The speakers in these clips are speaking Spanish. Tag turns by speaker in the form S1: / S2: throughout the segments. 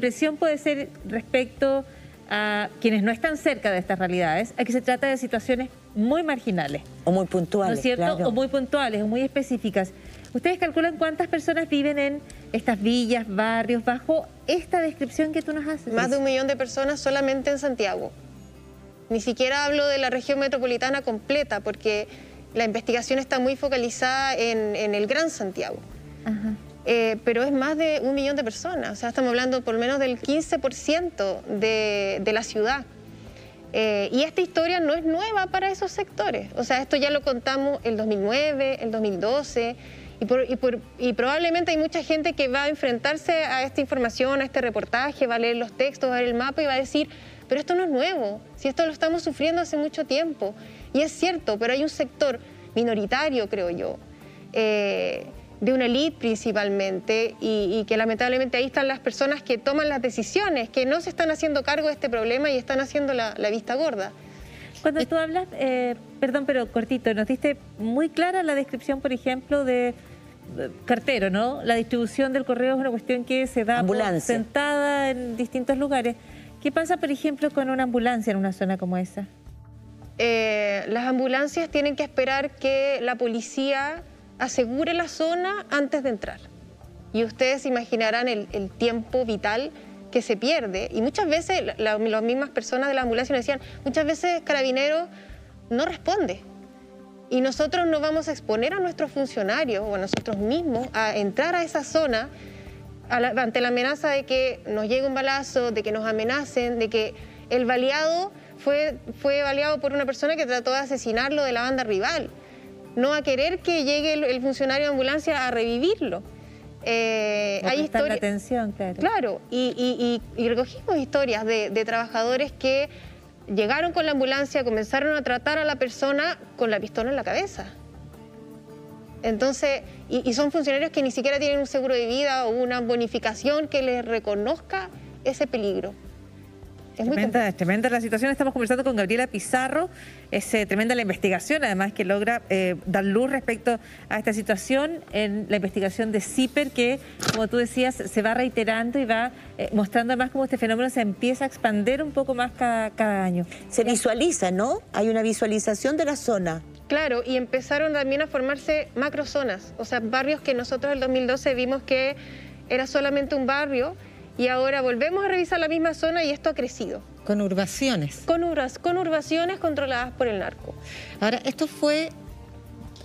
S1: impresión puede ser respecto a quienes no están cerca de estas realidades, a que se trata de situaciones muy marginales.
S2: O muy puntuales,
S1: ¿no es cierto?
S2: claro.
S1: O muy puntuales, o muy específicas. ¿Ustedes calculan cuántas personas viven en estas villas, barrios, bajo esta descripción que tú nos haces?
S3: Más de 1 millón de personas solamente en Santiago. Ni siquiera hablo de la región metropolitana completa, porque la investigación está muy focalizada en el Gran Santiago.
S1: Ajá.
S3: Pero es más de 1 millón de personas, o sea, estamos hablando por lo menos del 15% de la ciudad. Y esta historia no es nueva para esos sectores, o sea, esto ya lo contamos el 2009, el 2012, y probablemente hay mucha gente que va a enfrentarse a esta información, a este reportaje, va a leer los textos, va a ver el mapa y va a decir, pero esto no es nuevo, si esto lo estamos sufriendo hace mucho tiempo. Y es cierto, pero hay un sector minoritario, creo yo, de una élite principalmente, y que lamentablemente ahí están las personas que toman las decisiones, que no se están haciendo cargo de este problema y están haciendo la vista gorda.
S1: Cuando tú hablas, perdón, pero cortito, nos diste muy clara la descripción, por ejemplo, de cartero, ¿no? La distribución del correo es una cuestión que se da sentada en distintos lugares. ¿Qué pasa, por ejemplo, con una ambulancia en una zona como esa?
S3: Las ambulancias tienen que esperar que la policía asegure la zona antes de entrar. Y ustedes imaginarán el tiempo vital que se pierde. Y muchas veces, las mismas personas de la ambulancia nos decían, muchas veces Carabineros no responde. Y nosotros no vamos a exponer a nuestros funcionarios o a nosotros mismos a entrar a esa zona ante la amenaza de que nos llegue un balazo, de que nos amenacen, de que el baleado fue baleado por una persona que trató de asesinarlo de la banda rival. No a querer que llegue el funcionario de ambulancia a revivirlo. Hay historias. La
S1: atención, claro.
S3: Claro, y recogimos historias de trabajadores que llegaron con la ambulancia, comenzaron a tratar a la persona con la pistola en la cabeza. Entonces, y son funcionarios que ni siquiera tienen un seguro de vida o una bonificación que les reconozca ese peligro. Es
S1: tremenda la situación. Estamos conversando con Gabriela Pizarro. Es tremenda la investigación, además, que logra dar luz respecto a esta situación en la investigación de CIPER, que, como tú decías, se va reiterando y va mostrando además cómo este fenómeno se empieza a expandir un poco más cada año.
S2: Se visualiza, ¿no? Hay una visualización de la zona.
S3: Claro, y empezaron también a formarse macrozonas, o sea, barrios que nosotros en el 2012 vimos que era solamente un barrio, y ahora volvemos a revisar la misma zona y esto ha crecido.
S4: Conurbaciones.
S3: Conurbaciones controladas por el narco.
S4: Ahora, ¿esto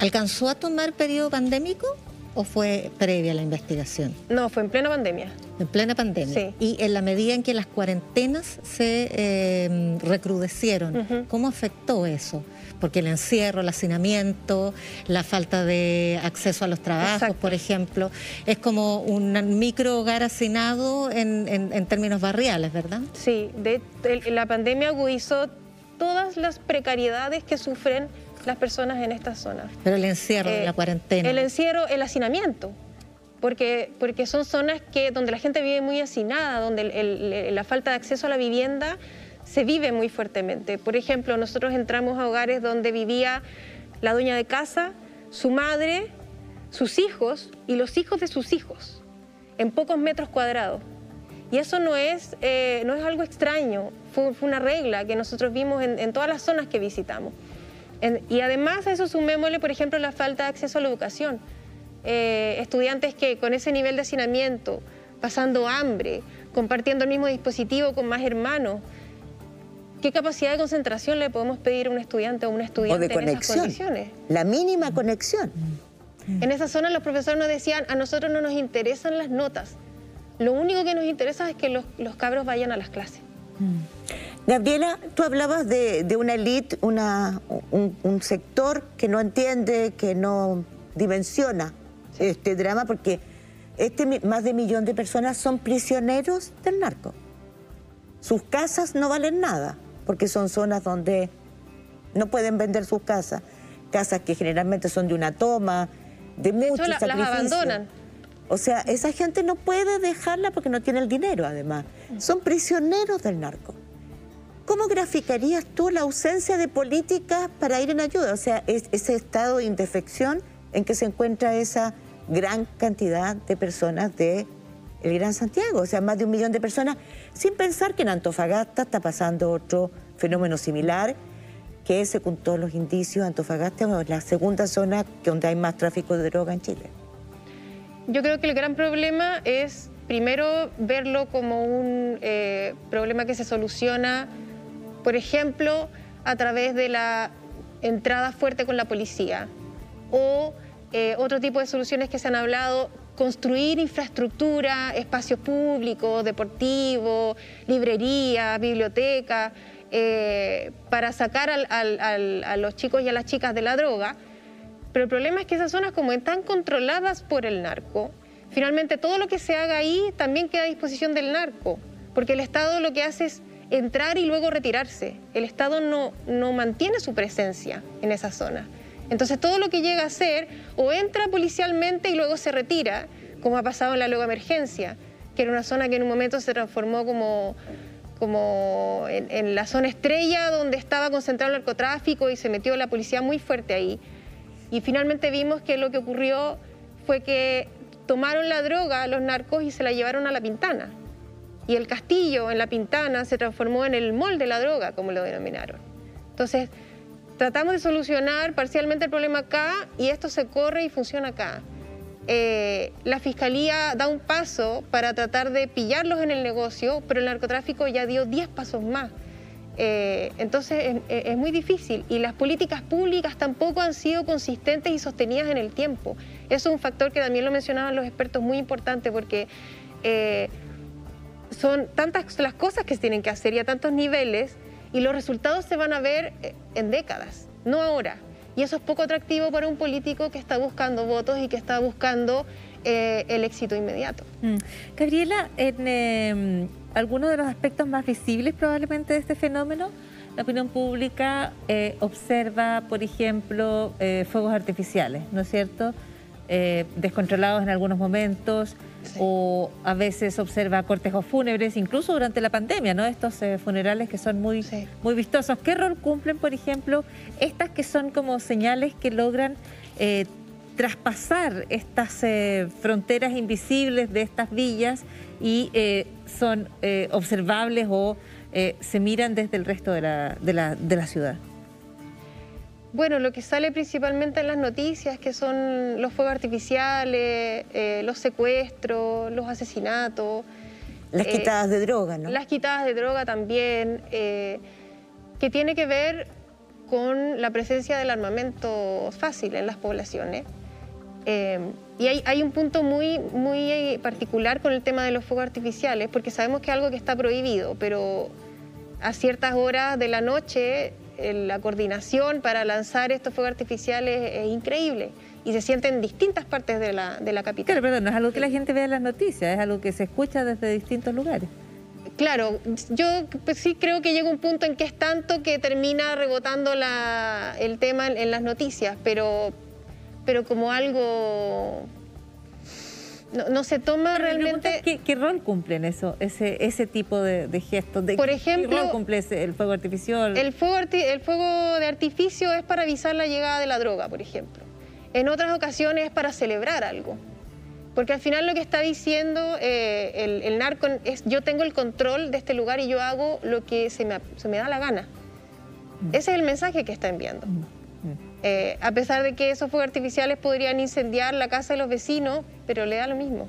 S4: alcanzó a tomar periodo pandémico o fue previa a la investigación?
S3: No, fue en plena pandemia.
S4: En plena pandemia.
S3: Sí.
S4: Y en la medida en que las cuarentenas se recrudecieron, ¿cómo afectó eso? Porque el encierro, el hacinamiento, la falta de acceso a los trabajos, exacto, por ejemplo, es como un micro hogar hacinado en términos barriales, ¿verdad?
S3: Sí, la pandemia agudizó todas las precariedades que sufren las personas en estas zonas.
S4: Pero el encierro, la cuarentena.
S3: El encierro, el hacinamiento, porque son zonas donde la gente vive muy hacinada, donde la falta de acceso a la vivienda se vive muy fuertemente. Por ejemplo, nosotros entramos a hogares donde vivía la dueña de casa, su madre, sus hijos y los hijos de sus hijos, en pocos metros cuadrados. Y eso no es algo extraño, fue una regla que nosotros vimos en todas las zonas que visitamos. Y además a eso sumémosle, por ejemplo, la falta de acceso a la educación. Estudiantes que con ese nivel de hacinamiento, pasando hambre, compartiendo el mismo dispositivo con más hermanos, ¿qué capacidad de concentración le podemos pedir a un estudiante o una estudiante en esas condiciones?
S2: La mínima conexión.
S3: En esa zona los profesores nos decían, a nosotros no nos interesan las notas. Lo único que nos interesa es que los cabros vayan a las clases.
S2: Gabriela, tú hablabas de una élite, un sector que no entiende, que no dimensiona este drama, porque más de 1 millón de personas son prisioneros del narco. Sus casas no valen nada, porque son zonas donde no pueden vender sus casas. Casas que generalmente son de una toma, de mucho sacrificio.
S3: Las abandonan.
S2: O sea, esa gente no puede dejarla porque no tiene el dinero, además. Son prisioneros del narco. ¿Cómo graficarías tú la ausencia de políticas para ir en ayuda? O sea, ese estado de indefección en que se encuentra esa gran cantidad de personas de el Gran Santiago, o sea, más de 1 millón de personas, sin pensar que en Antofagasta está pasando otro fenómeno similar, que es, según todos los indicios, Antofagasta es la segunda zona donde hay más tráfico de droga en Chile.
S3: Yo creo que el gran problema es, primero, verlo como un problema que se soluciona, por ejemplo, a través de la entrada fuerte con la policía, o otro tipo de soluciones que se han hablado, construir infraestructura, espacios públicos, deportivos, librerías, bibliotecas, para sacar a los chicos y a las chicas de la droga. Pero el problema es que esas zonas, como están controladas por el narco, finalmente todo lo que se haga ahí también queda a disposición del narco, porque el Estado lo que hace es entrar y luego retirarse. El Estado no mantiene su presencia en esa zona. Entonces todo lo que llega a hacer o entra policialmente y luego se retira, como ha pasado en la Luego Emergencia, que era una zona que en un momento se transformó como en la zona estrella donde estaba concentrado el narcotráfico y se metió la policía muy fuerte ahí. Y finalmente vimos que lo que ocurrió fue que tomaron la droga los narcos y se la llevaron a La Pintana. Y el castillo en La Pintana se transformó en el mall de la droga, como lo denominaron. Entonces, tratamos de solucionar parcialmente el problema acá y esto se corre y funciona acá. La Fiscalía da un paso para tratar de pillarlos en el negocio, pero el narcotráfico ya dio 10 pasos más. Entonces es muy difícil y las políticas públicas tampoco han sido consistentes y sostenidas en el tiempo. Eso es un factor que también lo mencionaban los expertos muy importante porque son tantas las cosas que se tienen que hacer y a tantos niveles y los resultados se van a ver en décadas, no ahora. Y eso es poco atractivo para un político que está buscando votos y que está buscando el éxito inmediato.
S1: Gabriela, en algunos de los aspectos más visibles probablemente de este fenómeno, la opinión pública observa, por ejemplo, fuegos artificiales, ¿no es cierto? Descontrolados en algunos momentos, sí. O a veces observa cortejos fúnebres, incluso durante la pandemia, ¿no? Estos funerales que son muy, sí. muy vistosos. ¿Qué rol cumplen, por ejemplo, estas que son como señales que logran traspasar estas fronteras invisibles de estas villas y son observables o se miran desde el resto de la ciudad?
S3: Bueno, lo que sale principalmente en las noticias, que son los fuegos artificiales, los secuestros, los asesinatos.
S2: Las quitadas de droga, ¿no?
S3: Las quitadas de droga también, que tiene que ver con la presencia del armamento fácil en las poblaciones. Y hay un punto muy particular con el tema de los fuegos artificiales, porque sabemos que es algo que está prohibido, pero a ciertas horas de la noche la coordinación para lanzar estos fuegos artificiales es increíble y se siente en distintas partes de la capital.
S1: Claro, perdón, no es algo que la gente vea en las noticias, es algo que se escucha desde distintos lugares.
S3: Claro, yo pues sí creo que llega un punto en que es tanto que termina rebotando el tema en las noticias, pero como algo no se toma realmente.
S1: ¿Qué rol cumplen ese tipo de gestos?
S3: Por ejemplo,
S1: ¿qué rol cumple el fuego artificial?
S3: El fuego de artificio es para avisar la llegada de la droga, por ejemplo. En otras ocasiones es para celebrar algo. Porque al final lo que está diciendo el narco es: yo tengo el control de este lugar y yo hago lo que se me da la gana. Ese es el mensaje que está enviando. A pesar de que esos fuegos artificiales podrían incendiar la casa de los vecinos, pero le da lo mismo.